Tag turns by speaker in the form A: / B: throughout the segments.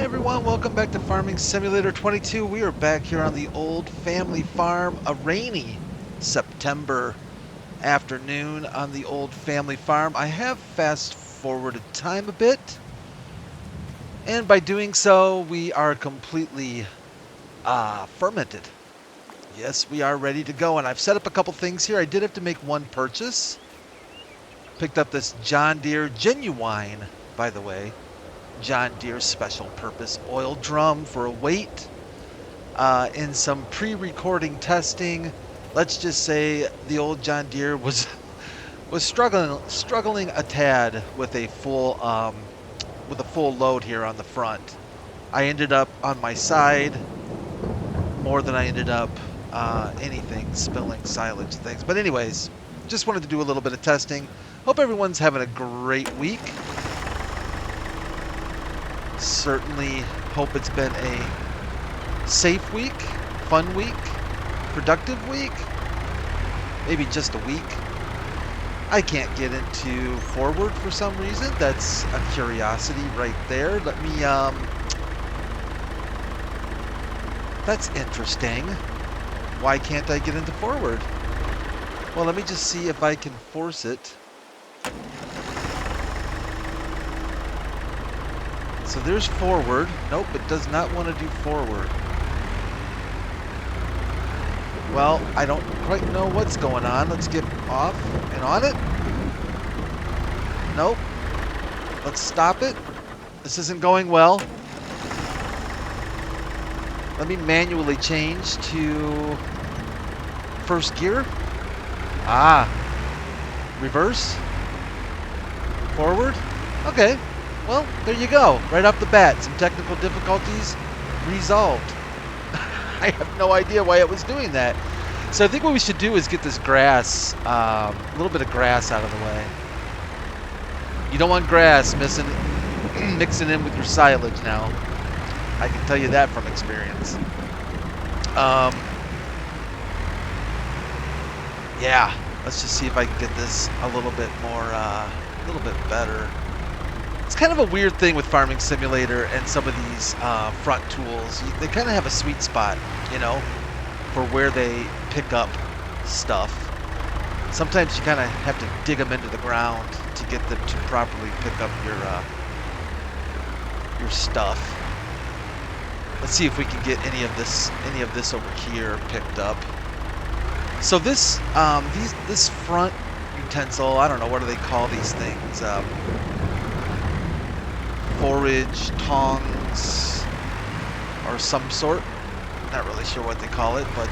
A: everyone, welcome back to Farming Simulator 22. We are back here on the old family farm, a rainy September afternoon on the old family farm. I have fast forwarded time a bit, and by doing so, we are completely fermented. Yes, we are ready to go, and I've set up a couple things here. I did have to make one purchase. Picked up this John Deere genuine, by the way, John Deere special purpose oil drum for a weight. In some pre-recording testing, let's just say the old John Deere was struggling a tad with a full load here on the front. I ended up on my side more than I ended up anything, spilling silage things. But anyways, just wanted to do a little bit of testing. Hope everyone's having a great week. Certainly hope it's been a safe week, fun week, productive week, maybe just a week. I can't get into forward for some reason. That's a curiosity right there. Let me, that's interesting. Why can't I get into forward? Well, let me just see if I can force it. So there's forward. Nope, it does not want to do forward. Well, I don't quite know what's going on. Let's get off and on it. Nope. Let's stop it. This isn't going well. Let me manually change to first gear. Reverse. Forward. Okay. Well, there you go. Right off the bat, some technical difficulties resolved. I have no idea why it was doing that. So I think what we should do is get this grass, a little bit of grass out of the way. You don't want grass mixing in with your silage now. I can tell you that from experience. Yeah, let's just see if I can get this a little bit more, a little bit better. It's kind of a weird thing with Farming Simulator and some of these front tools. They kind of have a sweet spot, you know, for where they pick up stuff. Sometimes you kind of have to dig them into the ground to get them to properly pick up your stuff. Let's see if we can get any of this over here picked up. So this this front utensil, I don't know, what do they call these things? Forage, tongs, or some sort. Not really sure what they call it, but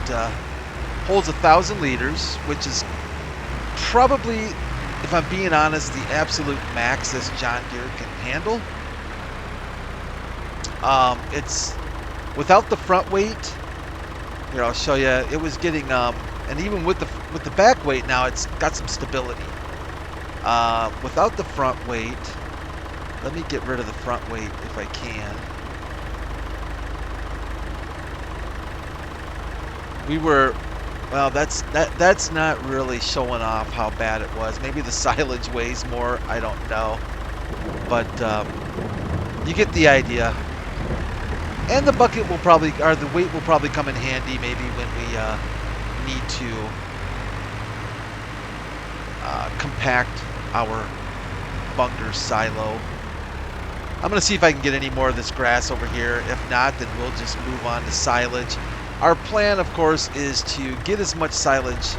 A: holds 1,000 liters, which is probably, if I'm being honest, the absolute max this John Deere can handle. It's without the front weight. Here, I'll show you. It was getting, and even with the back weight now, it's got some stability. Without the front weight. Let me get rid of the front weight if I can. We were, well, that's not really showing off how bad it was. Maybe the silage weighs more, I don't know. But you get the idea. And the bucket will probably, or the weight will probably come in handy maybe when we need to compact our bunker silo. I'm going to see if I can get any more of this grass over here. If not, then we'll just move on to silage. Our plan, of course, is to get as much silage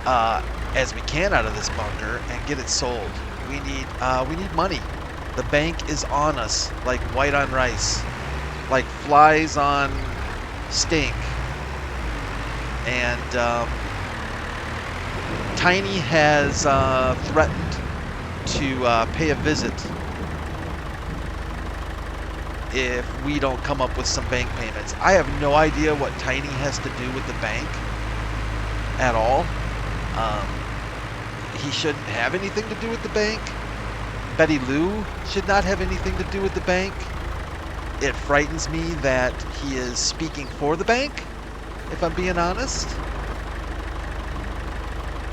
A: as we can out of this bunker and get it sold. We need money. The bank is on us like white on rice, like flies on stink. And Tiny has threatened to pay a visit if we don't come up with some bank payments. I have no idea what Tiny has to do with the bank at all. He shouldn't have anything to do with the bank. Betty Lou should not have anything to do with the bank. It frightens me that he is speaking for the bank, if I'm being honest.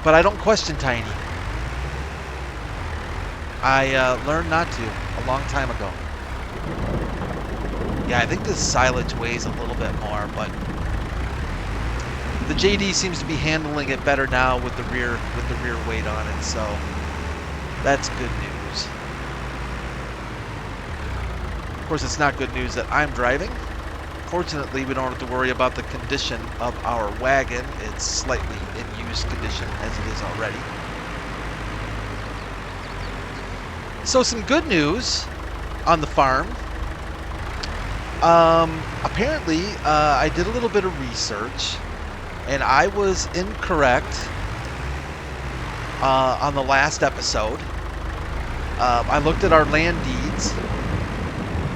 A: But I don't question Tiny. I learned not to a long time ago. Yeah, I think this silage weighs a little bit more, but the JD seems to be handling it better now with the rear weight on it, so that's good news. Of course, it's not good news that I'm driving. Fortunately, we don't have to worry about the condition of our wagon. It's slightly in use condition as it is already. So some good news on the farm. Apparently, I did a little bit of research, and I was incorrect on the last episode. I looked at our land deeds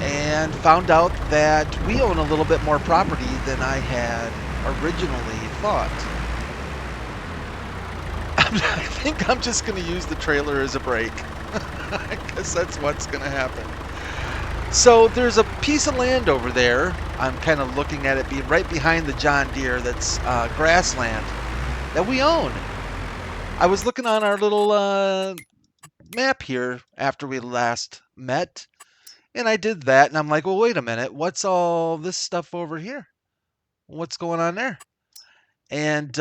A: and found out that we own a little bit more property than I had originally thought. I think I'm just going to use the trailer as a brake. I guess that's what's going to happen. So there's a piece of land over there. I'm kind of looking at it being right behind the John Deere that's grassland that we own. I was looking on our little map here after we last met, and I did that, and I'm like, well, wait a minute. What's all this stuff over here? What's going on there? And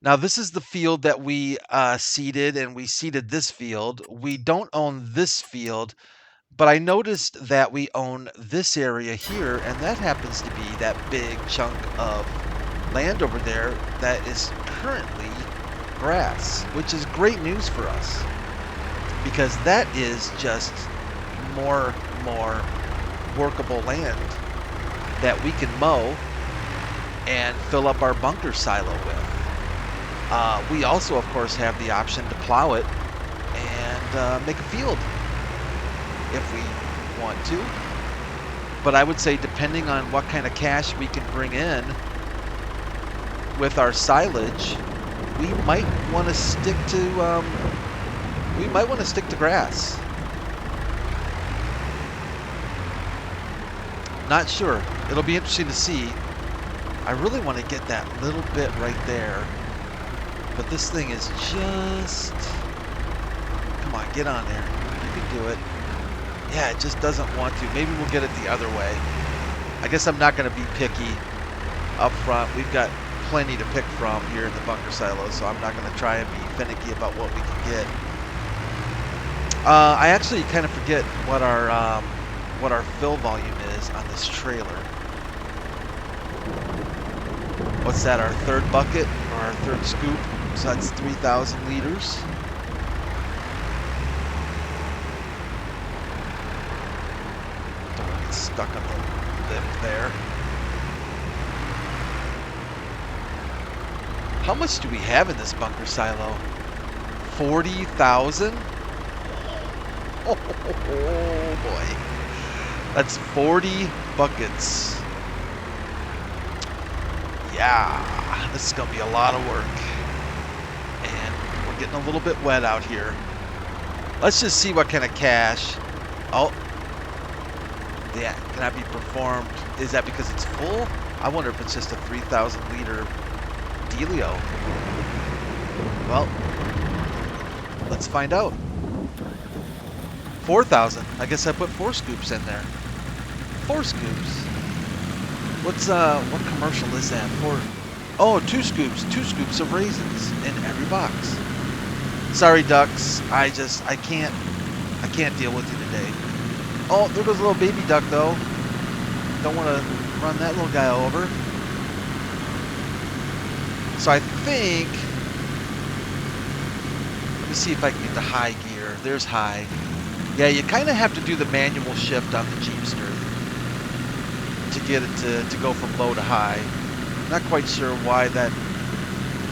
A: now this is the field that we seeded, and we seeded this field. We don't own this field, but I noticed that we own this area here, and that happens to be that big chunk of land over there that is currently grass, which is great news for us because that is just more workable land that we can mow and fill up our bunker silo with. We also, of course, have the option to plow it and make a field if we want to. But I would say, depending on what kind of cash we can bring in with our silage, we might want to stick to grass. Not sure. It'll be interesting to see. I really want to get that little bit right there, but this thing is just... Come on, get on there. You can do it. Yeah, it just doesn't want to. Maybe we'll get it the other way. I guess I'm not going to be picky up front. We've got plenty to pick from here in the bunker silo, so I'm not going to try and be finicky about what we can get. I actually kind of forget what our fill volume is on this trailer. What's that, our third bucket or our third scoop? So that's 3,000 liters. Don't want to get stuck on the lip there. How much do we have in this bunker silo? 40,000? Oh boy. That's 40 buckets. Yeah, this is going to be a lot of work. And we're getting a little bit wet out here. Let's just see what kind of cash. Oh, yeah, cannot be performed. Is that because it's full? I wonder if it's just a 3,000 liter dealio. Well, let's find out. 4,000. I guess I put 4 scoops in there. 4 scoops. What commercial is that for? Oh, 2 scoops. 2 scoops of raisins in every box. Sorry, ducks. I can't deal with you today. Oh, there goes a little baby duck though. Don't want to run that little guy over. So I think, let me see if I can get the high gear. There's high. Yeah, you kind of have to do the manual shift on the Jeepster to get it to go from low to high. Not quite sure why that.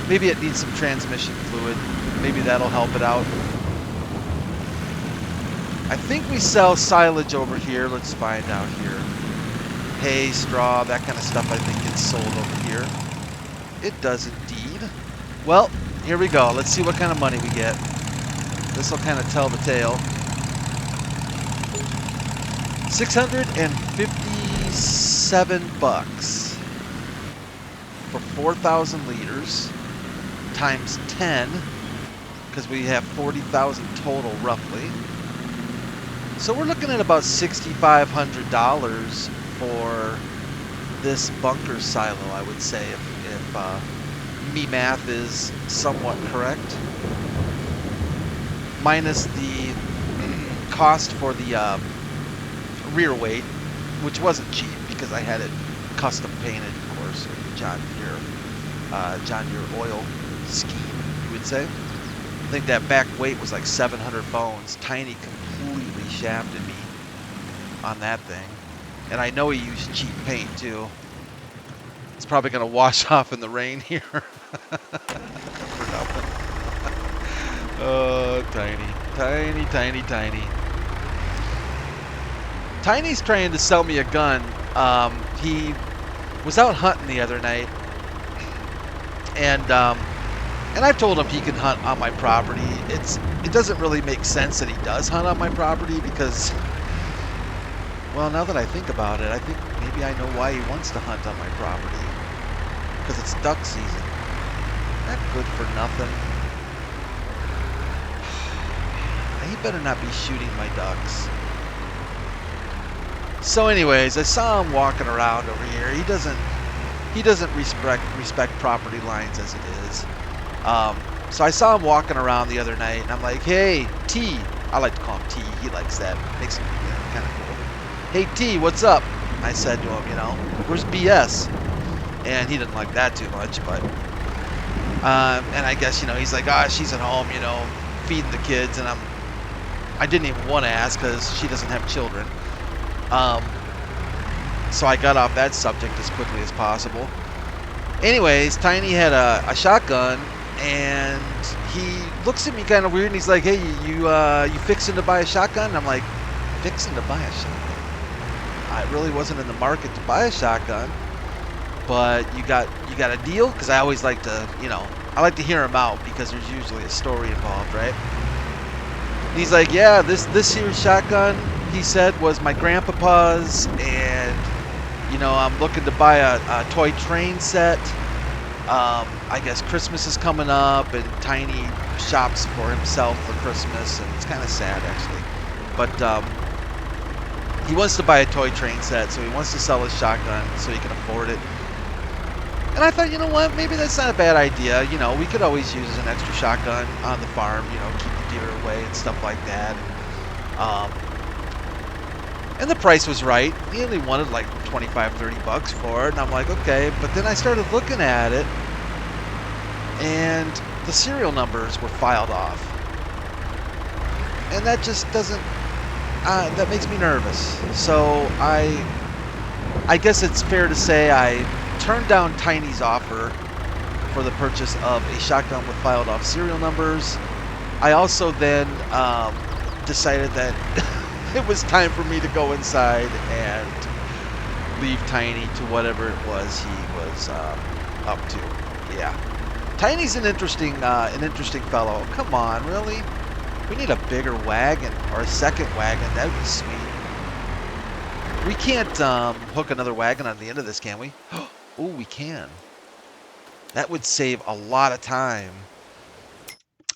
A: Maybe it needs some transmission fluid. Maybe that'll help it out. I think we sell silage over here. Let's find out here. Hay, straw, that kind of stuff I think gets sold over here. It does indeed. Well, here we go. Let's see what kind of money we get. This will kind of tell the tale. 657 bucks for 4,000 liters times 10, because we have 40,000 total roughly. So we're looking at about $6,500 for this bunker silo, I would say, if me math is somewhat correct. Minus the cost for the rear weight, which wasn't cheap because I had it custom painted, of course, with the John Deere oil scheme, you would say. I think that back weight was like 700 bones. Tiny completely shafted me on that thing. And I know he used cheap paint too. It's probably going to wash off in the rain here. For nothing. Oh, Tiny. Tiny, Tiny, Tiny. Tiny's trying to sell me a gun. He was out hunting the other night. And I've told him he can hunt on my property. It doesn't really make sense that he does hunt on my property because, well, now that I think about it, I think maybe I know why he wants to hunt on my property. Because it's duck season. Not good for nothing. He better not be shooting my ducks. So anyways, I saw him walking around over here. He doesn't respect property lines as it is. So I saw him walking around the other night, and I'm like, hey, T. I like to call him T. He likes that. Makes him kind of cool. Hey, T, what's up? I said to him, where's BS? And he didn't like that too much, but... and I guess, he's like, she's at home, feeding the kids, and I didn't even want to ask because she doesn't have children. So I got off that subject as quickly as possible. Anyways, Tiny had a shotgun, and he looks at me kind of weird, and he's like, hey, you fixing to buy a shotgun? And I'm like, fixing to buy a shotgun? I really wasn't in the market to buy a shotgun, but you got a deal? Because I always like to, I like to hear him out because there's usually a story involved, right? And he's like, yeah, this here shotgun, he said, was my grandpapa's, and I'm looking to buy a toy train set. I guess Christmas is coming up, and Tiny shops for himself for Christmas, and it's kind of sad actually. But he wants to buy a toy train set, so he wants to sell his shotgun so he can afford it. And I thought, you know what, maybe that's not a bad idea. We could always use an extra shotgun on the farm, keep the deer away and stuff like that. And the price was right. He only wanted like 25, 30 bucks for it. And I'm like, okay. But then I started looking at it, and the serial numbers were filed off. And that just doesn't, that makes me nervous. So I guess it's fair to say I turned down Tiny's offer for the purchase of a shotgun with filed off serial numbers. I also then decided that it was time for me to go inside and leave Tiny to whatever it was he was up to. Yeah, Tiny's an interesting fellow. Come on, really? We need a bigger wagon or a second wagon. That would be sweet. We can't hook another wagon on the end of this, can we? Oh, we can. That would save a lot of time.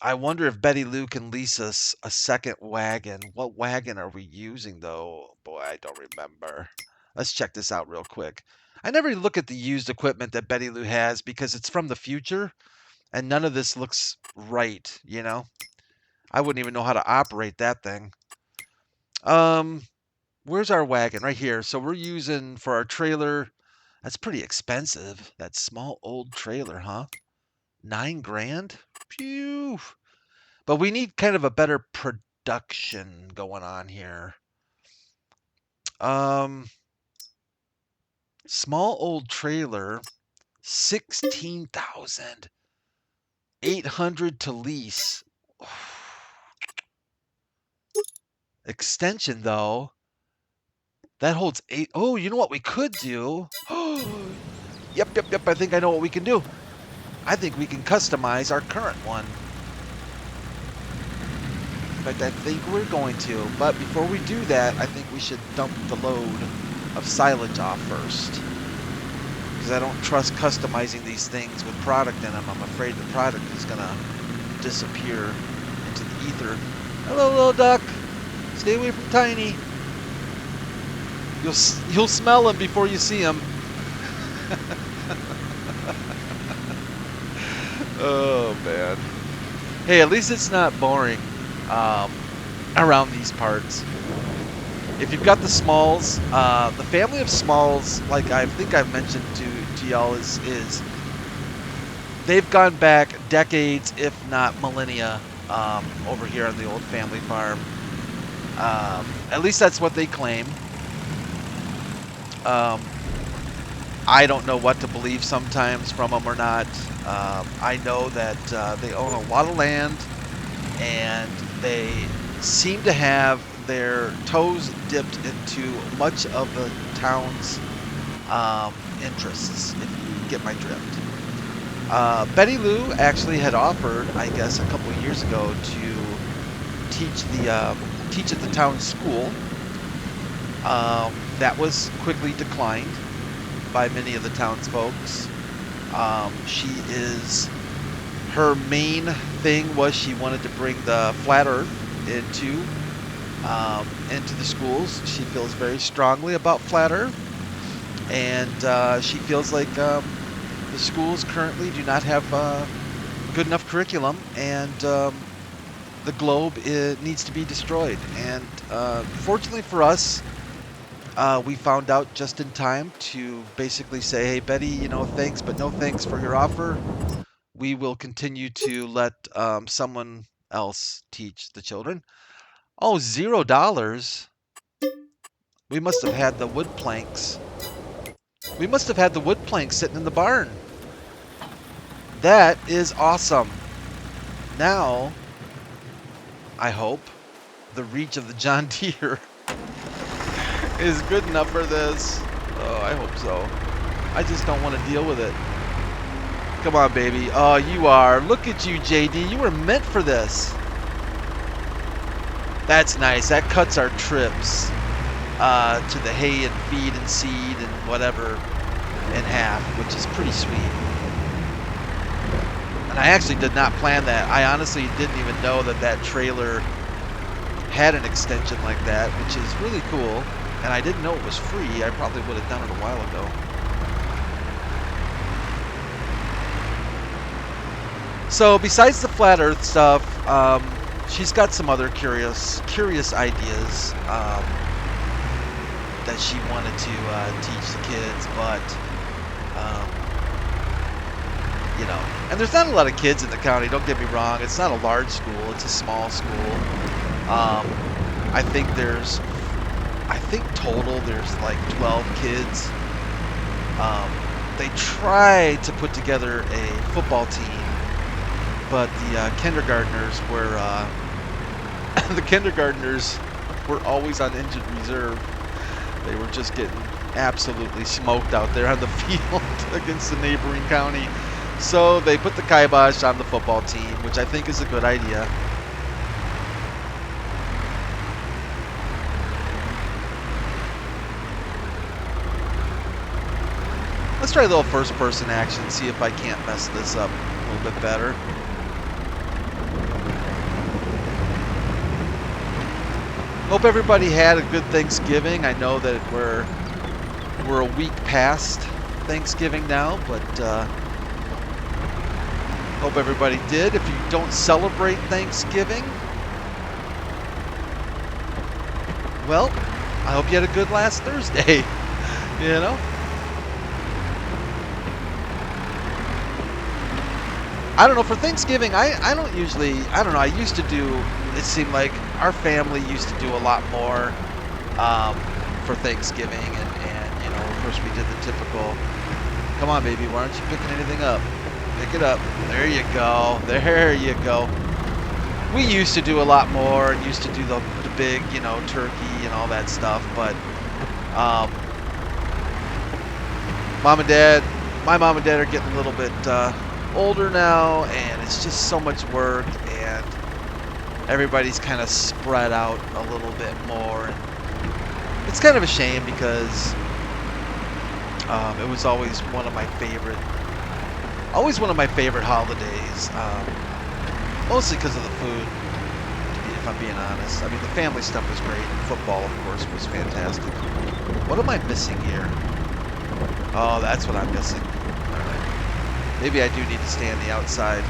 A: I wonder if Betty Lou can lease us a second wagon. What wagon are we using, though? Boy, I don't remember. Let's check this out real quick. I never look at the used equipment that Betty Lou has because it's from the future, and none of this looks right, I wouldn't even know how to operate that thing. Where's our wagon? Right here. So we're using for our trailer. That's pretty expensive. That small old trailer, huh? $9 grand? Phew. But we need kind of a better production going on here. Small old trailer, 16,800 to lease. Extension though, that holds 8. Oh, you know what we could do? Yep. I think I know what we can do. I think we can customize our current one. In fact, I think we're going to. But before we do that, I think we should dump the load of silage off first. Because I don't trust customizing these things with product in them. I'm afraid the product is going to disappear into the ether. Hello, little duck. Stay away from Tiny. You'll smell him before you see him. Oh man. Hey, at least it's not boring around these parts. If you've got the Smalls, the family of Smalls, like I think I've mentioned to y'all, is they've gone back decades, if not millennia, over here on the old family farm. At least that's what they claim. I don't know what to believe sometimes from them or not. I know that they own a lot of land, and they seem to have their toes dipped into much of the town's interests, if you get my drift. Betty Lou actually had offered, I guess, a couple of years ago to teach at the town school. That was quickly declined by many of the townsfolks. Her main thing was she wanted to bring the flat Earth into the schools. She feels very strongly about flat Earth, and she feels like the schools currently do not have good enough curriculum, and the globe needs to be destroyed. And fortunately for us, we found out just in time to basically say, hey, Betty, you know, thanks, but no thanks for your offer. We will continue to let someone else teach the children. Oh, $0. We must have had the wood planks. We must have had the wood planks sitting in the barn. That is awesome. Now, I hope the reach of the John Deere is good enough for this. Oh, I hope so. I just don't want to deal with it. Come on, baby. Oh, you are. Look at you, JD. You were meant for this. That's nice. That cuts our trips to the hay and feed and seed and whatever in half, which is pretty sweet. And I actually did not plan that. I honestly didn't even know that that trailer had an extension like that, which is really cool. And I didn't know it was free. I probably would have done it a while ago. So besides the flat Earth stuff, she's got some other curious ideas that she wanted to teach the kids, but you know, and there's not a lot of kids in the county. Don't get me wrong; it's not a large school; it's a small school. I think total there's like 12 kids. They tried to put together a football team, but the kindergartners were always on injured reserve. They were just getting absolutely smoked out there on the field against the neighboring county. So they put the kibosh on the football team, which I think is a good idea. Let's try a little first-person action, see if I can't mess this up a little bit better. Hope everybody had a good Thanksgiving. I know that we're a week past Thanksgiving now, but hope everybody did. If you don't celebrate Thanksgiving, well, I hope you had a good last Thursday, you know? I don't know, for Thanksgiving, I don't usually, I don't know, I used to do, it seemed like our family used to do a lot more for Thanksgiving, and you know, of course we did the typical, come on baby, why aren't you picking anything up? Pick it up. There you go. There you go. We used to do a lot more and used to do the big, you know, turkey and all that stuff, but my mom and dad are getting a little bit older now, and it's just so much work, and everybody's kind of spread out a little bit more, and it's kind of a shame because it was always one of my favorite holidays, mostly because of the food, to be if I'm being honest. I mean, the family stuff was great. Football, of course, was fantastic. What am I missing here? Oh, that's what I'm missing. All right. Maybe I do need to stay on the outside.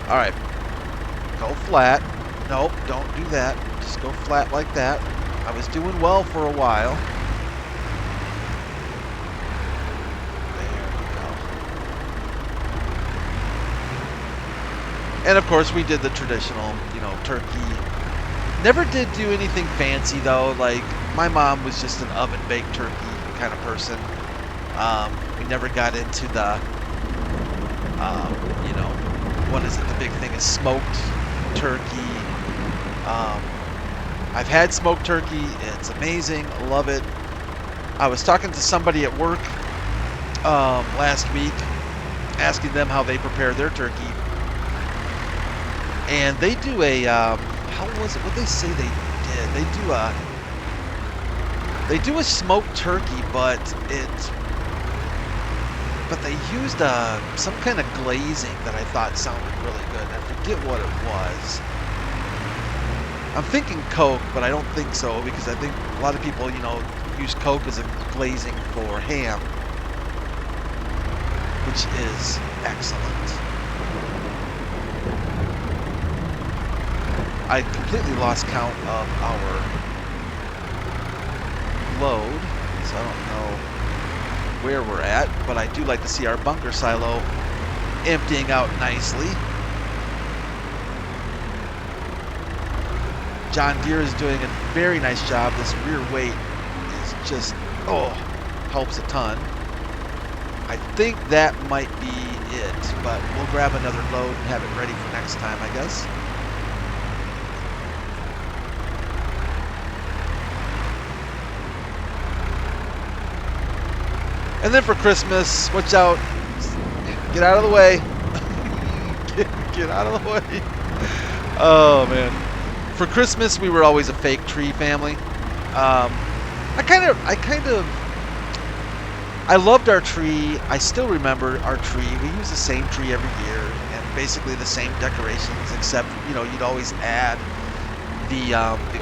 A: All right. Go flat. Nope, don't do that. Just go flat like that. I was doing well for a while. And of course, we did the traditional, you know, turkey. Never did do anything fancy though. Like, my mom was just an oven-baked turkey kind of person. We never got into the, you know, what is it? The big thing is smoked turkey. I've had smoked turkey. It's amazing. I love it. I was talking to somebody at work last week, asking them how they prepare their turkey. And they do a, how was it? What they say they did? They do a smoked turkey, but they used some kind of glazing that I thought sounded really good. I forget what it was. I'm thinking Coke, but I don't think so, because I think a lot of people, you know, use Coke as a glazing for ham, which is excellent. I completely lost count of our load, so I don't know where we're at, but I do like to see our bunker silo emptying out nicely. John Deere is doing a very nice job. This rear weight is just, helps a ton. I think that might be it, but we'll grab another load and have it ready for next time, I guess. And then for Christmas, watch out. Get out of the way. get out of the way. Oh, man. For Christmas, we were always a fake tree family. I loved our tree. I still remember our tree. We use the same tree every year and basically the same decorations, except, you know, you'd always add the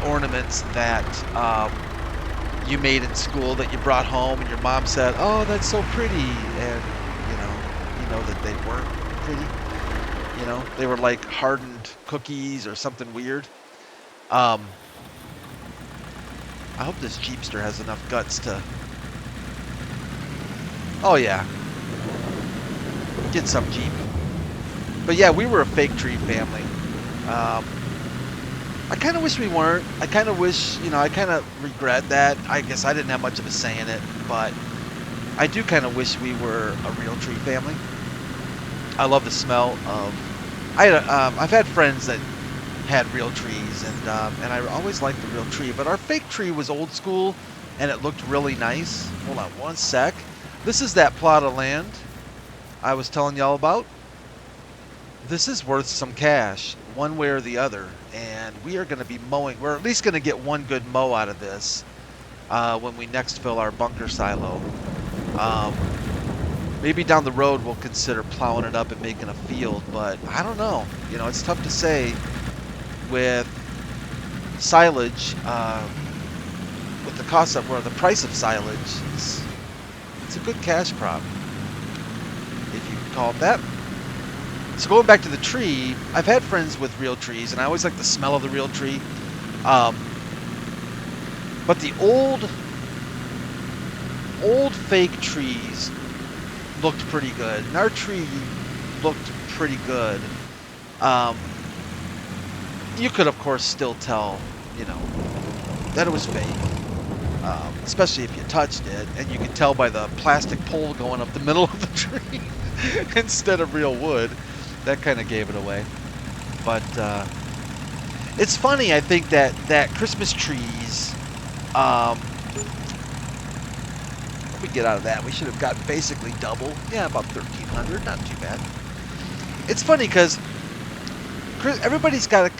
A: ornaments that you made in school that you brought home, and your mom said, "Oh, that's so pretty," and you know that they weren't pretty. You know, they were like hardened cookies or something weird. I hope this Jeepster has enough guts to. Oh yeah, get some Jeep. But yeah, we were a fake tree family. I kind of wish we weren't. I kind of wish, you know, I kind of regret that. I guess I didn't have much of a say in it, but I do kind of wish we were a real tree family. I love the smell of. I've had friends that had real trees, and I always liked the real tree. But our fake tree was old school, and it looked really nice. Hold on one sec. This is that plot of land I was telling y'all about. This is worth some cash, one way or the other, and we are going to be mowing. We're at least going to get one good mow out of this when we next fill our bunker silo. Maybe down the road we'll consider plowing it up and making a field, but I don't know. You know, it's tough to say with silage, with the cost of, or the price of silage. It's a good cash crop, if you can call it that. So going back to the tree, I've had friends with real trees, and I always like the smell of the real tree. But the old fake trees looked pretty good, and our tree looked pretty good. You could, of course, still tell, you know, that it was fake, especially if you touched it, and you could tell by the plastic pole going up the middle of the tree instead of real wood. That kind of gave it away. But it's funny, I think, that Christmas trees, we get out of that. We should have gotten basically double. Yeah, about 1,300. Not too bad. It's funny because everybody's got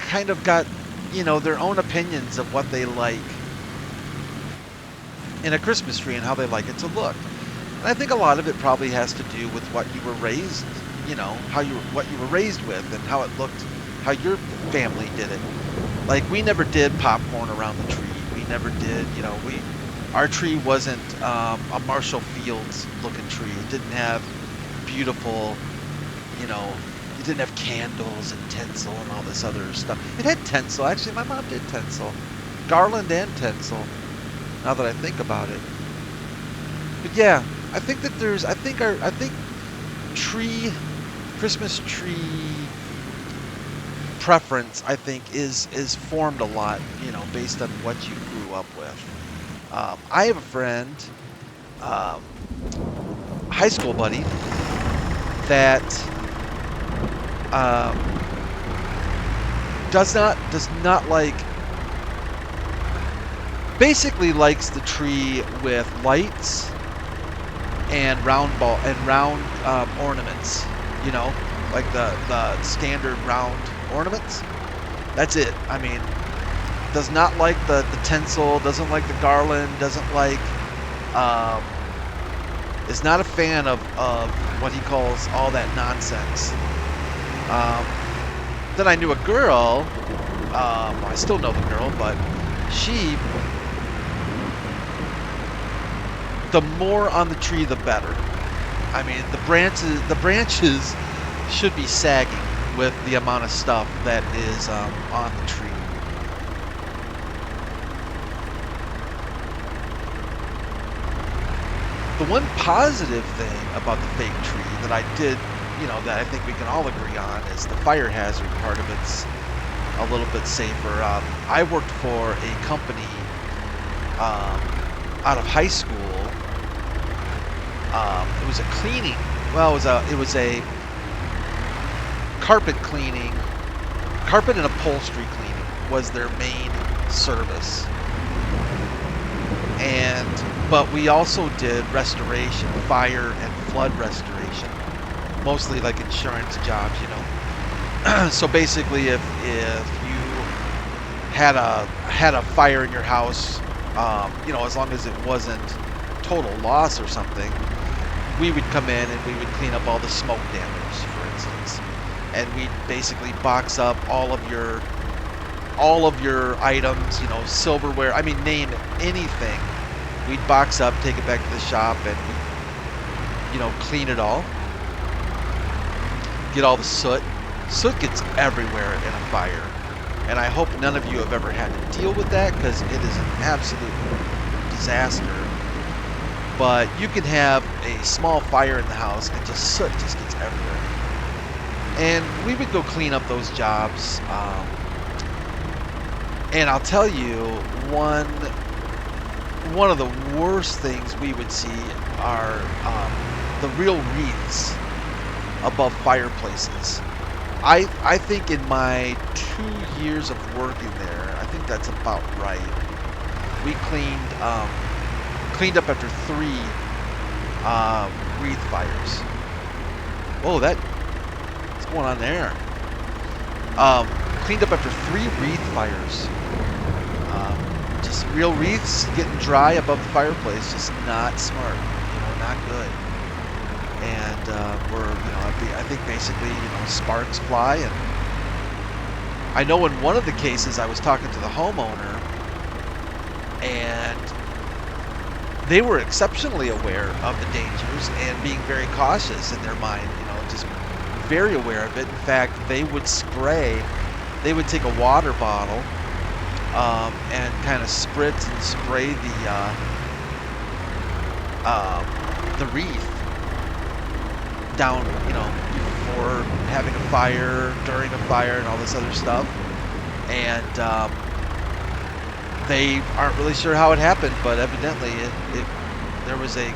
A: you know, their own opinions of what they like in a Christmas tree and how they like it to look. And I think a lot of it probably has to do with what you were raised, you know, what you were raised with and how it looked, how your family did it. Like, we never did popcorn around the tree. We never did, you know, our tree wasn't a Marshall Fields looking tree. It didn't have beautiful, you know, it didn't have candles and tinsel and all this other stuff. It had tinsel. Actually, my mom did tinsel. Garland and tinsel, now that I think about it. But yeah, I think that there's, I think Christmas tree preference, I think, is formed a lot, you know, based on what you grew up with. I have a friend, high school buddy, that does not like, basically likes the tree with lights and round ornaments, you know, like the standard round ornaments. That's it. I mean, does not like the tinsel, doesn't like the garland, doesn't like, is not a fan of what he calls all that nonsense. Then I knew a girl, I still know the girl, but she, the more on the tree, the better. I mean, the branches should be sagging with the amount of stuff that is on the tree. The one positive thing about the fake tree that I did, you know, that I think we can all agree on is the fire hazard part of it's a little bit safer. I worked for a company out of high school. It was a cleaning. Well, it was a carpet cleaning. Carpet and upholstery cleaning was their main service. But we also did restoration, fire and flood restoration, mostly like insurance jobs, you know. So basically, if you had a fire in your house, you know, as long as it wasn't total loss or something, we would come in and we would clean up all the smoke damage, for instance, and we'd basically box up all of your items, you know, silverware. I mean, name anything. We'd box up, take it back to the shop, and you know, clean it all. Get all the soot. Soot gets everywhere in a fire, and I hope none of you have ever had to deal with that, because it is an absolute disaster. But you can have a small fire in the house and just soot just gets everywhere. And we would go clean up those jobs. And I'll tell you, one of the worst things we would see are the real wreaths above fireplaces. I think in my 2 years of working there, I think that's about right. We cleaned up after 3 wreath fires. Whoa, what's going on there? Cleaned up after 3 wreath fires. Just real wreaths getting dry above the fireplace, just not smart, you know, not good. And I think basically, you know, sparks fly. And I know in one of the cases I was talking to the homeowner, and they were exceptionally aware of the dangers and being very cautious in their mind, you know, just very aware of it. In fact, they would take a water bottle and kind of spritz and spray the wreath down, you know, before having a fire, during a fire, and all this other stuff. And they aren't really sure how it happened, but evidently there was a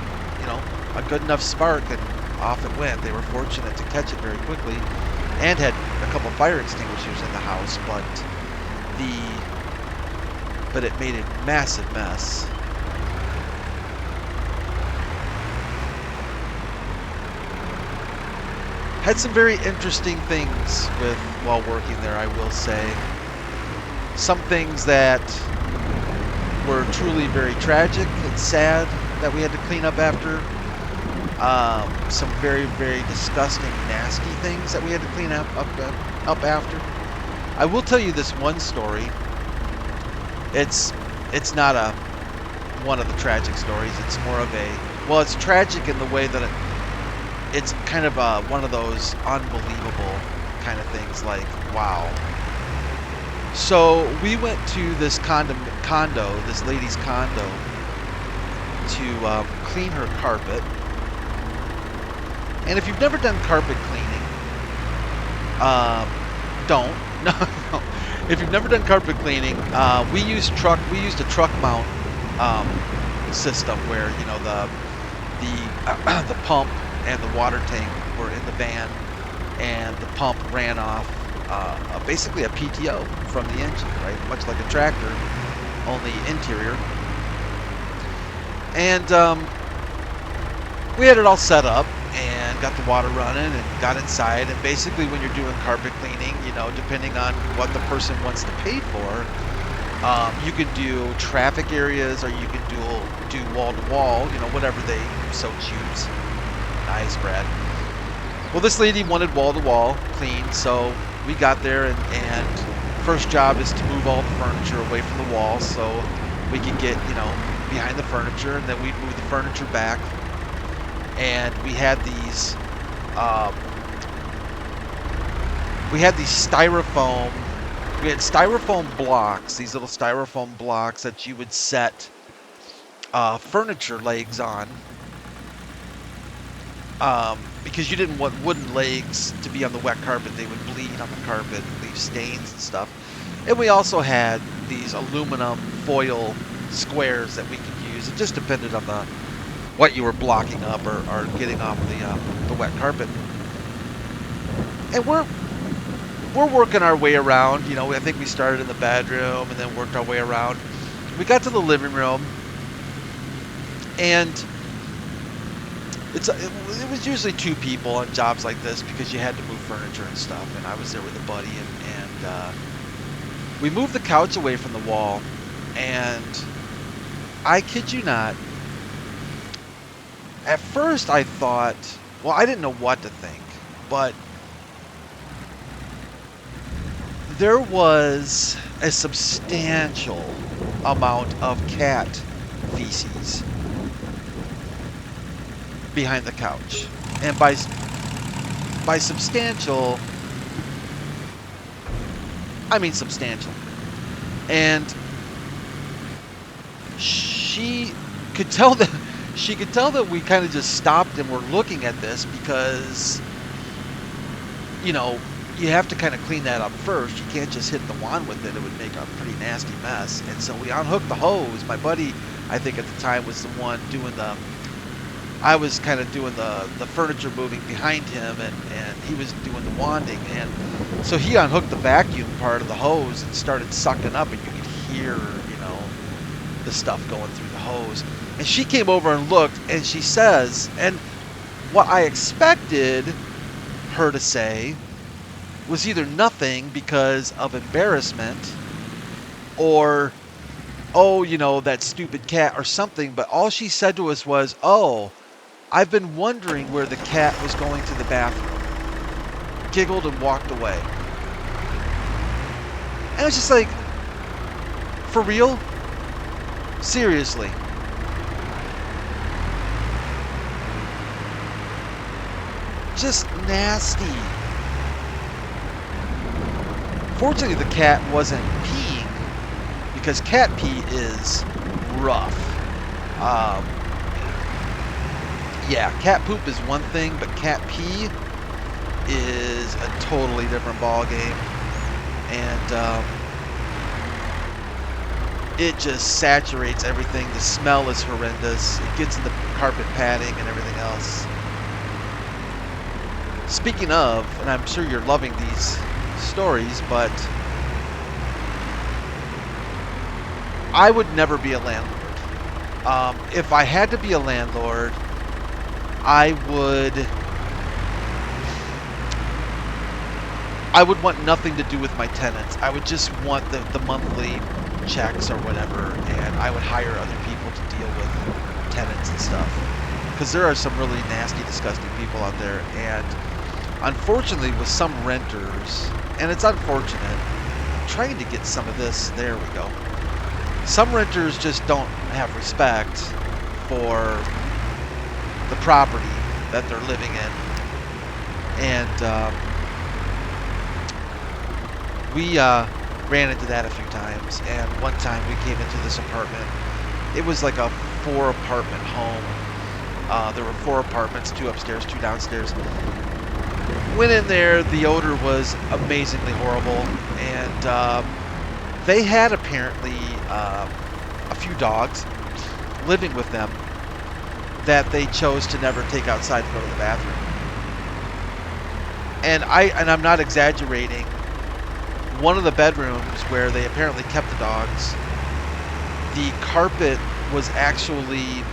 A: good enough spark, and off it went. They were fortunate to catch it very quickly, and had a couple fire extinguishers in the house, but it made a massive mess. Had some very interesting things while working there, I will say. Some things that were truly very tragic and sad that we had to clean up after. some very, very disgusting, nasty things that we had to clean up after. I will tell you this one story. It's not one of the tragic stories. It's more of well, it's tragic in the way that it's kind of one of those unbelievable kind of things. Like, wow. So we went to this condo, this lady's condo, to clean her carpet. And if you've never done carpet cleaning, don't. No. If you've never done carpet cleaning, we used a truck mount system where, you know, the pump and the water tank were in the van, and the pump ran off basically a PTO from the engine, right? Much like a tractor, only interior. And we had it all set up and got the water running and got inside. And basically, when you're doing carpet cleaning, you know, depending on what the person wants to pay for, you can do traffic areas, or you can do wall to wall, you know, whatever they so choose. Nice, Brad. Well, this lady wanted wall to wall clean, so we got there, and first job is to move all the furniture away from the walls so we could get, you know, behind the furniture, and then we'd move the furniture back. And we had these styrofoam. We had styrofoam blocks, these little styrofoam blocks that you would set furniture legs on, because you didn't want wooden legs to be on the wet carpet. They would bleed on the carpet and leave stains and stuff. And we also had these aluminum foil squares that we could use. It just depended on what you were blocking up or getting off the wet carpet. And we're working our way around. You know, I think we started in the bedroom and then worked our way around. We got to the living room, and it was usually two people on jobs like this because you had to move furniture and stuff. And I was there with a buddy, and we moved the couch away from the wall, and I kid you not, at first I thought, well, I didn't know what to think, but there was a substantial amount of cat feces behind the couch. And by substantial, I mean substantial. And she could tell that we kind of just stopped and were looking at this because, you know, you have to kind of clean that up first. You can't just hit the wand with it. It would make a pretty nasty mess. And so we unhooked the hose. My buddy, I think at the time, was the one doing I was kind of doing the furniture moving behind him, and he was doing the wanding. And so he unhooked the vacuum part of the hose and started sucking up, and you could hear, you know, the stuff going through the hose. And she came over and looked, and she says, and what I expected her to say was either nothing because of embarrassment, or, oh, you know, that stupid cat or something. But all she said to us was, oh, I've been wondering where the cat was going to the bathroom. Giggled and walked away. And I was just like, for real? Seriously? Just nasty. Fortunately, the cat wasn't peeing, because cat pee is rough. Yeah, cat poop is one thing, but cat pee is a totally different ball game. And it just saturates everything. The smell is horrendous. It gets in the carpet padding and everything else. Speaking of, and I'm sure you're loving these stories, but I would never be a landlord. If I had to be a landlord, I would want nothing to do with my tenants. I would just want the monthly checks or whatever, and I would hire other people to deal with tenants and stuff. because there are some really nasty, disgusting people out there. And unfortunately, with some renters, and it's unfortunate, I'm trying to get some of this. There we go. Some renters just don't have respect for the property that they're living in. And we ran into that a few times. And one time we came into this apartment. It was like a 4-apartment home. There were 4 apartments, 2 upstairs, 2 downstairs. Went in there, the odor was amazingly horrible, and they had apparently a few dogs living with them that they chose to never take outside to go to the bathroom. And I'm not exaggerating. One of the bedrooms where they apparently kept the dogs, the carpet was actually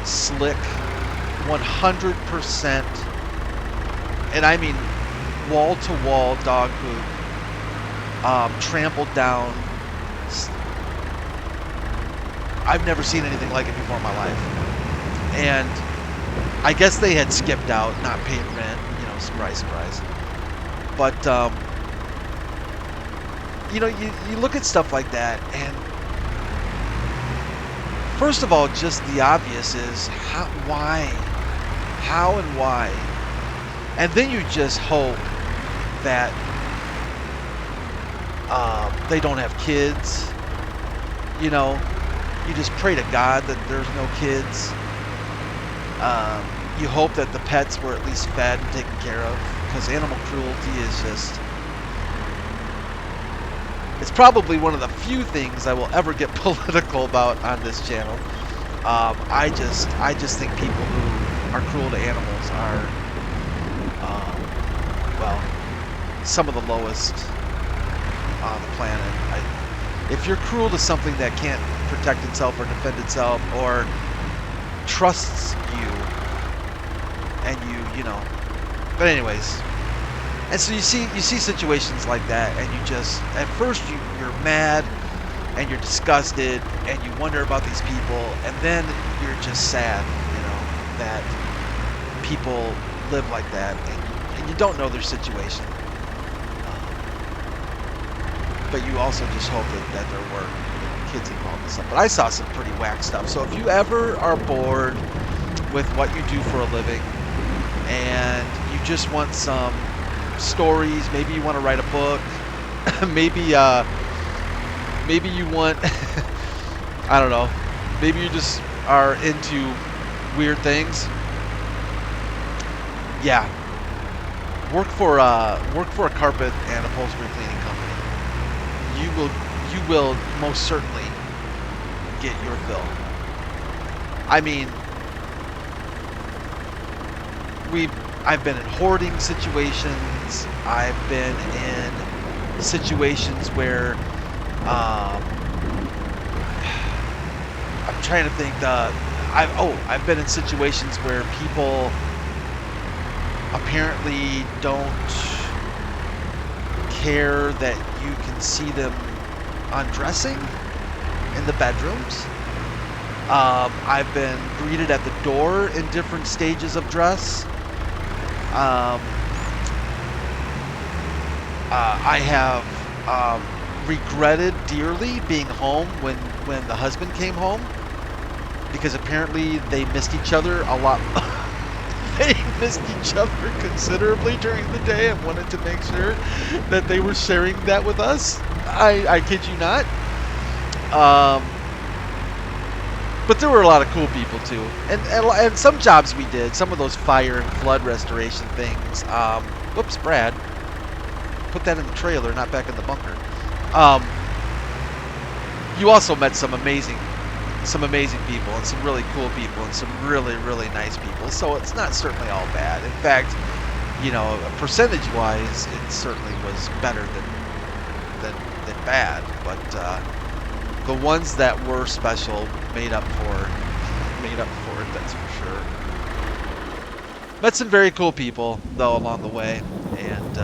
A: slick, 100%. And I mean wall-to-wall dog poop, trampled down. I've never seen anything like it before in my life. And I guess they had skipped out, not paid rent, you know, surprise, surprise. But, you know, you look at stuff like that, and first of all, just the obvious is, why? How and why? And then you just hope that they don't have kids. You know, you just pray to God that there's no kids. You hope that the pets were at least fed and taken care of, because animal cruelty is just... It's probably one of the few things I will ever get political about on this channel. I just think people who are cruel to animals are... well, some of the lowest on the planet. If you're cruel to something that can't protect itself or defend itself or trusts you, and you know. But anyways, and so you see situations like that, and you just, at first you're mad and you're disgusted and you wonder about these people, and then you're just sad, you know, that people live like that. And you don't know their situation, but you also just hope that there were, you know, kids involved and stuff. But I saw some pretty whack stuff. So if you ever are bored with what you do for a living and you just want some stories, maybe you want to write a book, maybe you want I don't know, maybe you just are into weird things, yeah. Work for a carpet and upholstery cleaning company. You will most certainly get your fill. I mean, I've been in hoarding situations. I've been in situations where I'm trying to think. I've been in situations where people apparently don't care that you can see them undressing in the bedrooms. I've been greeted at the door in different stages of dress. I have regretted dearly being home when the husband came home, because apparently they missed each other a lot. They missed each other considerably during the day and wanted to make sure that they were sharing that with us. I kid you not. But there were a lot of cool people too, and some jobs we did, some of those fire and flood restoration things. Whoops, Brad, put that in the trailer, not back in the bunker. You also met some amazing people and some really cool people and some really, really nice people. So it's not certainly all bad. In fact, you know, percentage-wise, it certainly was better than bad. But the ones that were special made up for it. That's for sure. Met some very cool people though along the way, and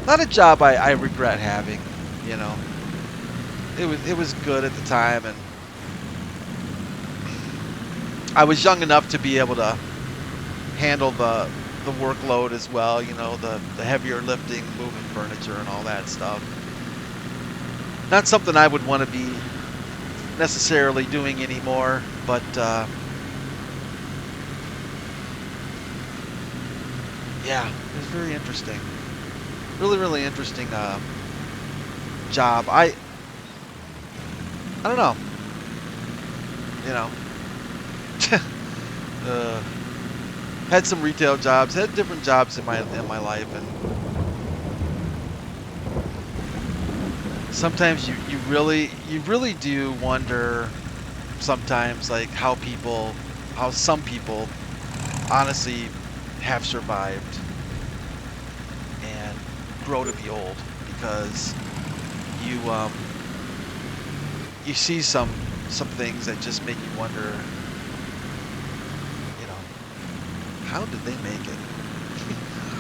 A: not a job I regret having. You know, it was good at the time, and I was young enough to be able to handle the workload as well, you know, the heavier lifting, moving furniture and all that stuff. Not something I would want to be necessarily doing anymore, but yeah, it was very interesting. Really interesting job. I don't know. You know. Had some retail jobs, had different jobs in my life, and sometimes you really do wonder sometimes, like how some people honestly have survived and grow to be old, because you see some things that just make you wonder, you know, how did they make it?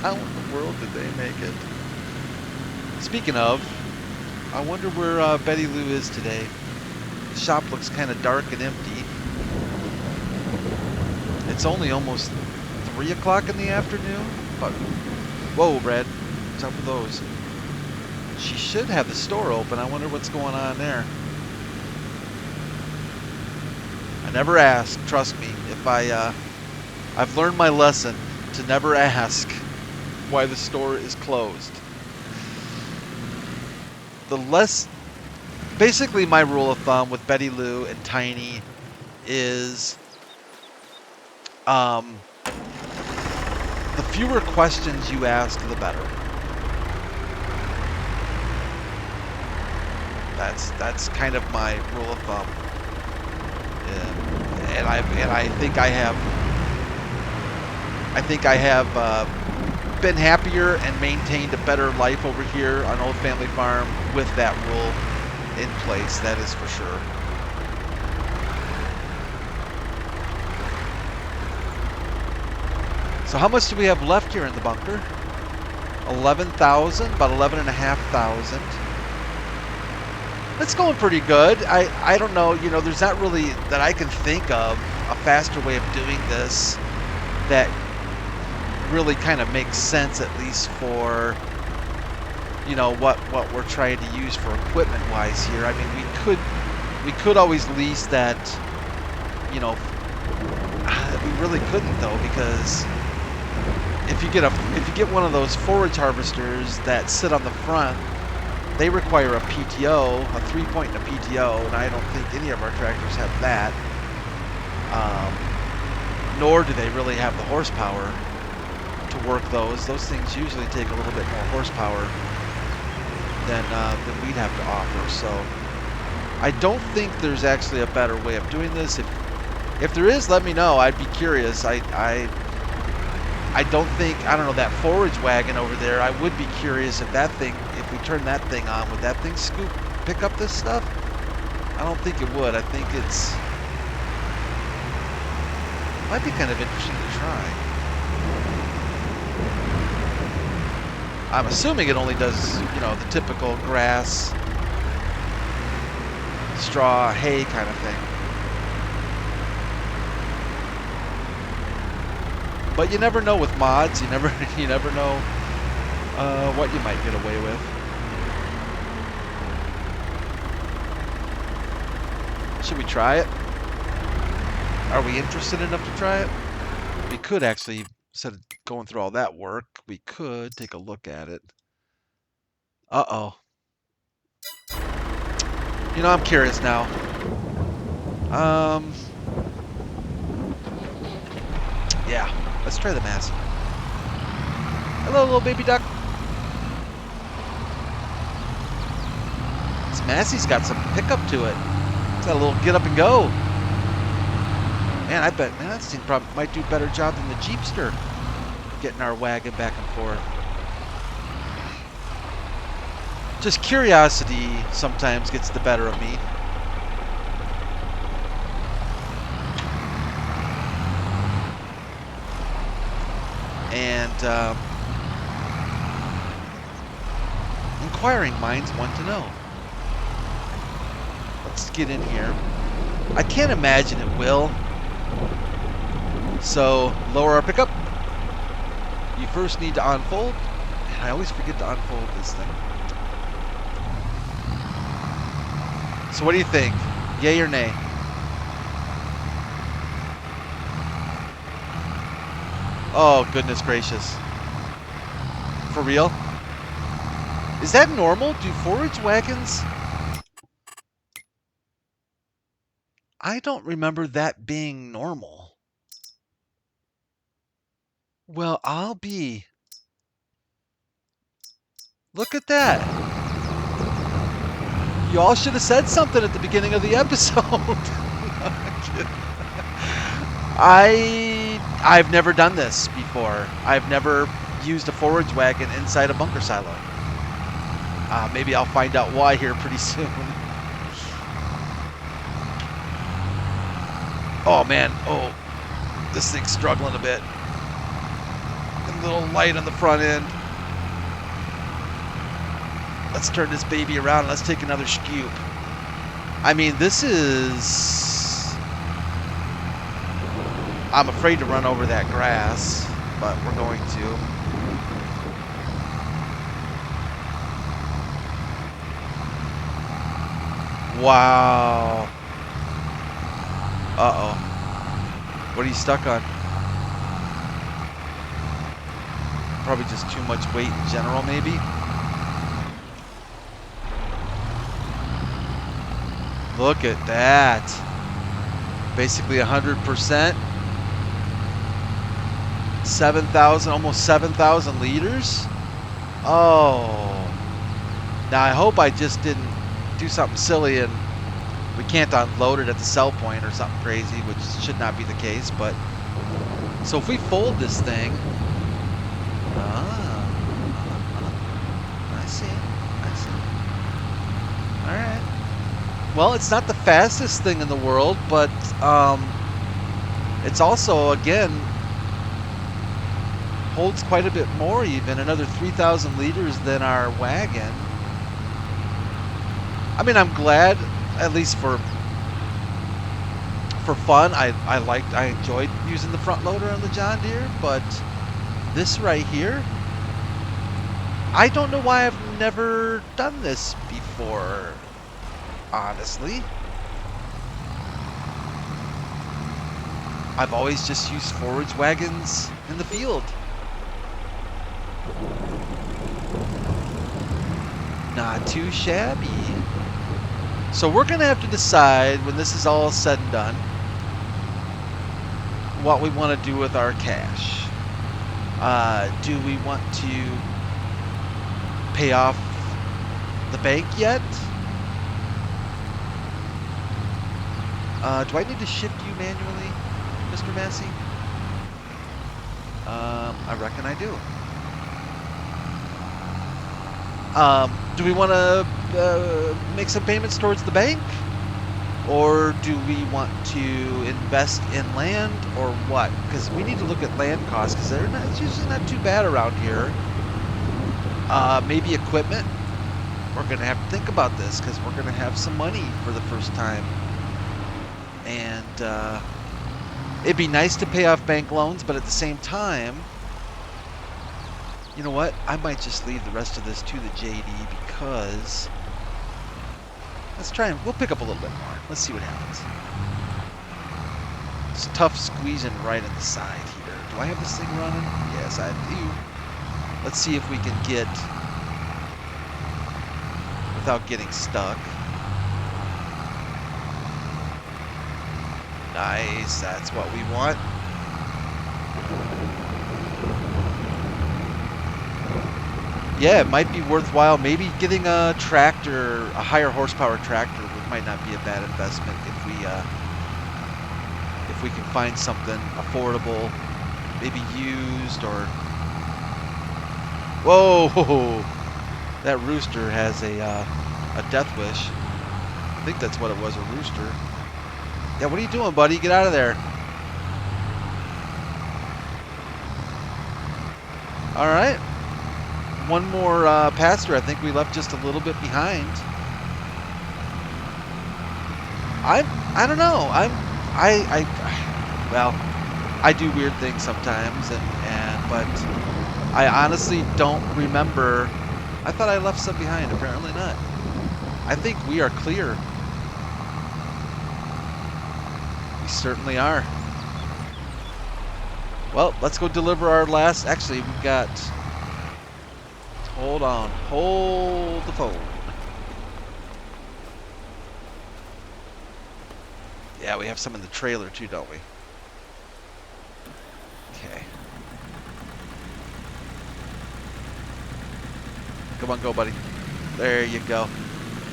A: How in the world did they make it? Speaking of, I wonder where Betty Lou is today. The shop looks kind of dark and empty. It's only almost 3 o'clock in the afternoon. But whoa, Brad, what's up with those? She should have the store open. I wonder what's going on there. I never ask. Trust me. If I've learned my lesson to never ask why the store is closed. Basically my rule of thumb with Betty Lou and Tiny is the fewer questions you ask, the better. That's kind of my rule of thumb. And I think I have been happier and maintained a better life over here on Old Family Farm with that rule in place, that is for sure. So how much do we have left here in the bunker? 11,000, about 11,500. It's going pretty good. I don't know, you know, there's not really that I can think of a faster way of doing this that really kind of makes sense, at least for, you know, what we're trying to use for equipment wise here. I mean, we could always lease that, you know. We really couldn't though, because if you get one of those forage harvesters that sit on the front, they require a PTO, a 3-point and a PTO, and I don't think any of our tractors have that. Nor do they really have the horsepower to work those. Those things usually take a little bit more horsepower than we'd have to offer. So I don't think there's actually a better way of doing this. If there is, let me know. I'd be curious. I don't think, I don't know, that forage wagon over there, I would be curious if that thing, if we turn that thing on, would that thing pick up this stuff? I don't think it would. I think might be kind of interesting to try. I'm assuming it only does, you know, the typical grass, straw, hay kind of thing. But you never know with mods. You never know what you might get away with. Should we try it? Are we interested enough to try it? We could actually, instead of going through all that work, we could take a look at it. Uh-oh. You know, I'm curious now. Yeah. Let's try the Massey. Hello, little baby duck. This Massey's got some pickup to it. It's got a little get up and go. Man, I bet that thing probably might do a better job than the Jeepster getting our wagon back and forth. Just curiosity sometimes gets the better of me. And inquiring minds want to know. Let's get in here. I can't imagine it will. So lower our pickup. You first need to unfold. And I always forget to unfold this thing. So what do you think? Yay or nay? Oh, goodness gracious. For real? Is that normal? Do forage wagons? I don't remember that being normal. Well, I'll be. Look at that. You all should have said something at the beginning of the episode. I've never done this before. I've never used a forage wagon inside a bunker silo. Maybe I'll find out why here pretty soon. Oh man, oh, this thing's struggling a bit. A little light on the front end. Let's turn this baby around. Let's take another scoop. I mean, this is... I'm afraid to run over that grass, but we're going to. Wow. Uh-oh. What are you stuck on? Probably just too much weight in general, maybe. Look at that. Basically 100%. 7,000, almost 7,000 liters. Oh. Now I hope I just didn't do something silly and we can't unload it at the sell point or something crazy, which should not be the case. But so if we fold this thing, I see, I see. All right. Well, it's not the fastest thing in the world, but it's also, again, holds quite a bit more, even another 3,000 liters than our wagon. I mean, I'm glad, at least for fun. I enjoyed using the front loader on the John Deere, but this right here, I don't know why I've never done this before. Honestly, I've always just used forage wagons in the field. Not too shabby. So we're gonna have to decide when this is all said and done what we want to do with our cash. Do we want to pay off the bank yet? Do I need to shift you manually, Mr. Massey? I reckon I do. Do we want to make some payments towards the bank? Or do we want to invest in land or what? Because we need to look at land costs because it's usually not too bad around here. Maybe equipment. We're going to have to think about this because we're going to have some money for the first time. And it'd be nice to pay off bank loans, but at the same time, you know what? I might just leave the rest of this to the JD because let's try and we'll pick up a little bit more. Let's see what happens. It's tough squeezing right in the side here. Do I have this thing running? Yes, I do. Let's see if we can get without getting stuck. Nice, that's what we want. Yeah, it might be worthwhile maybe getting a tractor, a higher horsepower tractor might not be a bad investment if we can find something affordable, maybe used or... Whoa! That rooster has a death wish. I think that's what it was, a rooster. Yeah, what are you doing, buddy? Get out of there. All right. One more pass through. I think we left just a little bit behind. I don't know. well, I do weird things sometimes, but I honestly don't remember. I thought I left some behind. Apparently not. I think we are clear. We certainly are. Well, let's go deliver our last. Actually, we've got. Hold on. Hold the phone. Yeah, we have some in the trailer too, don't we? Okay. Come on, go, buddy. There you go.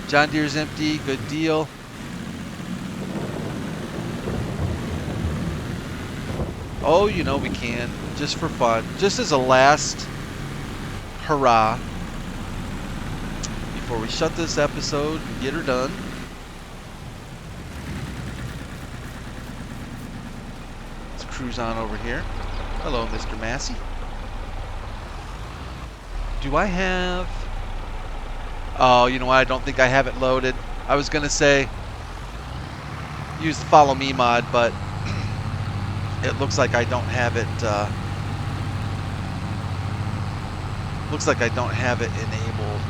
A: John Deere's empty. Good deal. Oh, you know we can. Just for fun. Just as a last hurrah. Before we shut this episode and get her done. Let's cruise on over here. Hello, Mr. Massey. Do I have... Oh, you know what? I don't think I have it loaded. I was going to say use the follow me mod, but it looks like I don't have it. Looks like I don't have it enabled.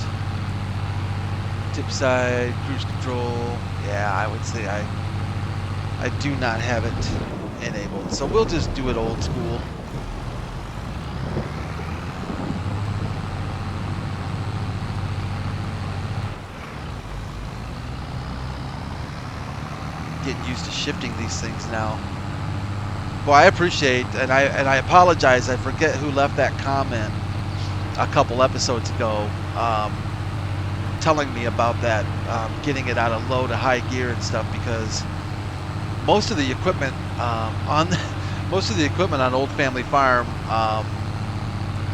A: Tip side, cruise control. Yeah, I would say I do not have it enabled. So we'll just do it old school. Getting used to shifting these things now. Well, I appreciate, and I apologize. I forget who left that comment a couple episodes ago, telling me about that, getting it out of low to high gear and stuff, because most of the equipment on Old Family Farm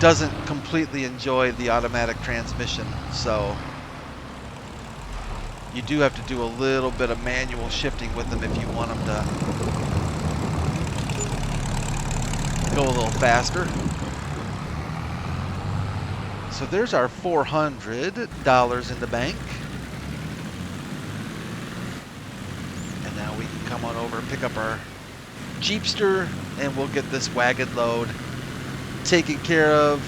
A: doesn't completely enjoy the automatic transmission, so. You do have to do a little bit of manual shifting with them if you want them to go a little faster. So there's our $400 in the bank. And now we can come on over and pick up our Jeepster, and we'll get this wagon load taken care of.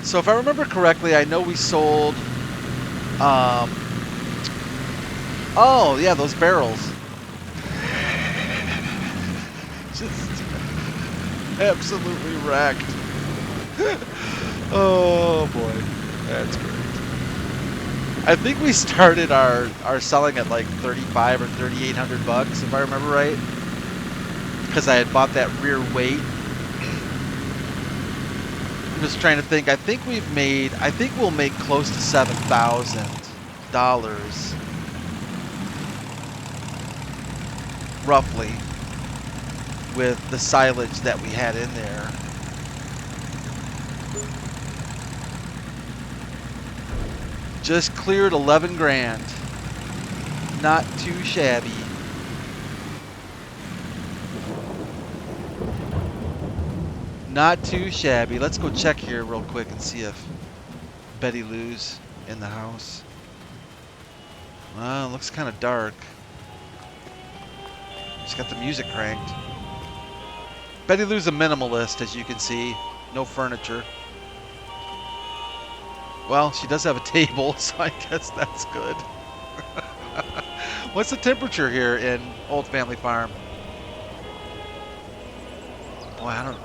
A: So if I remember correctly, I know we sold... oh, yeah, those barrels. Just absolutely wrecked. Oh, boy. That's great. I think we started our selling at like 35 or 3,800 bucks, if I remember right. Because I had bought that rear weight. I'm just trying to think. I think we'll make close to $7,000 roughly with the silage that we had in there. Just cleared 11 grand. Not too shabby. Not too shabby. Let's go check here real quick and see if Betty Lou's in the house. Well, it looks kind of dark. She's got the music cranked. Betty Lou's a minimalist, as you can see. No furniture. Well, she does have a table, so I guess that's good. What's the temperature here in Old Family Farm? Boy, I don't know.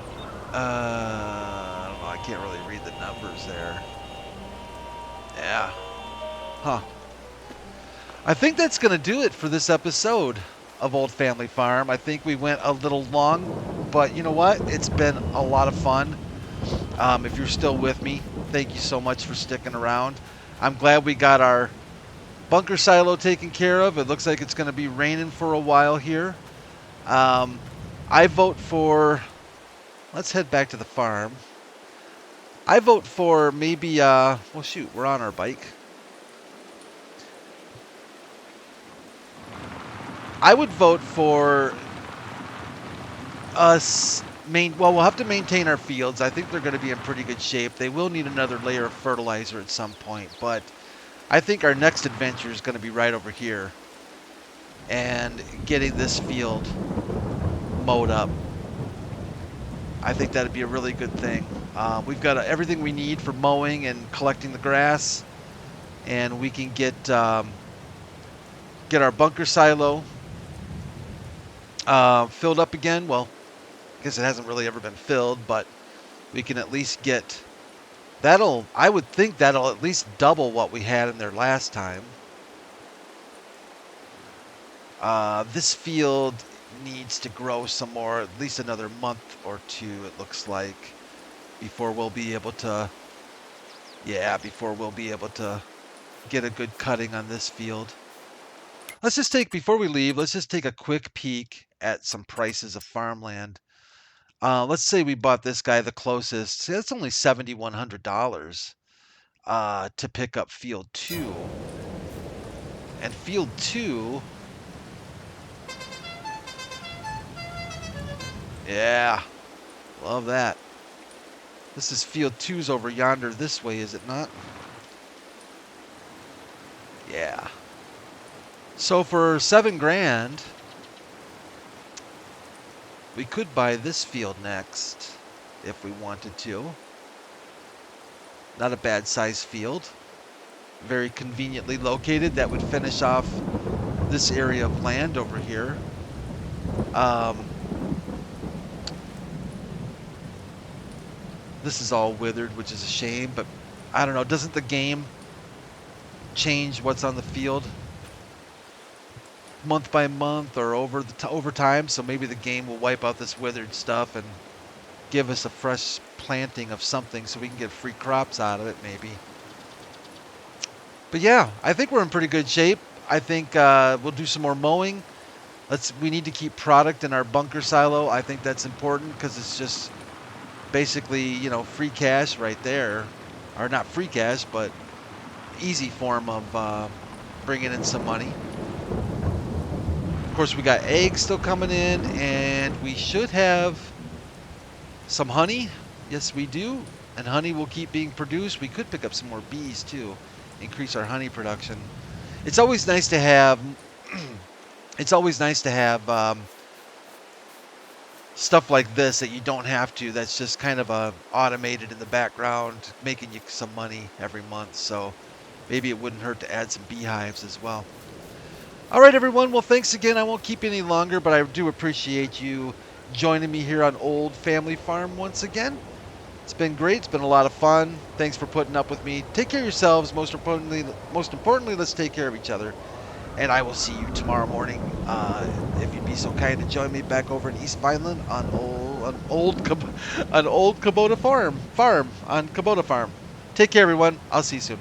A: I can't really read the numbers there. Yeah. Huh. I think that's going to do it for this episode of Old Family Farm. I think we went a little long, but you know what? It's been a lot of fun. If you're still with me, thank you so much for sticking around. I'm glad we got our bunker silo taken care of. It looks like it's going to be raining for a while here. I vote for... Let's head back to the farm. I vote for maybe, well, shoot, we're on our bike. I would vote for us, well, we'll have to maintain our fields. I think they're going to be in pretty good shape. They will need another layer of fertilizer at some point, but I think our next adventure is going to be right over here. and getting this field mowed up. I think that'd be a really good thing. We've got everything we need for mowing and collecting the grass, and we can get our bunker silo filled up again. Well, I guess it hasn't really ever been filled, but we can at least get I would think that'll at least double what we had in there last time. This field needs to grow some more, at least another month or two, it looks like, before we'll be able to, before we'll be able to get a good cutting on this field. Before we leave, let's just take a quick peek at some prices of farmland. Let's say we bought this guy the closest. See, that's only $7,100 to pick up field 2. And field 2, yeah, love that. This is field 2's over yonder this way, is it not? Yeah. So for $7,000, we could buy this field next if we wanted to. Not a bad size field. Very conveniently located. That would finish off this area of land over here. This is all withered, which is a shame, but I don't know. Doesn't the game change what's on the field month by month or over time? So maybe the game will wipe out this withered stuff and give us a fresh planting of something so we can get free crops out of it, maybe. But yeah, I think we're in pretty good shape. I think we'll do some more mowing. We need to keep product in our bunker silo. I think that's important because it's just basically, you know, free cash right there. Or not free cash, but easy form of bringing in some money. Of course, we got eggs still coming in, and we should have some honey. Yes, we do. And honey will keep being produced. We could pick up some more bees, too. Increase our honey production. It's always nice to have... it's always nice to have stuff like this that you don't have to. That's just kind of automated in the background, making you some money every month. So maybe it wouldn't hurt to add some beehives as well. All right, everyone. Well, thanks again. I won't keep you any longer, but I do appreciate you joining me here on Old Family Farm once again. It's been great. It's been a lot of fun. Thanks for putting up with me. Take care of yourselves. Most importantly, let's take care of each other. And I will see you tomorrow morning. If you'd be so kind to join me back over in East Vineland on old Kubota Farm. Take care, everyone. I'll see you soon.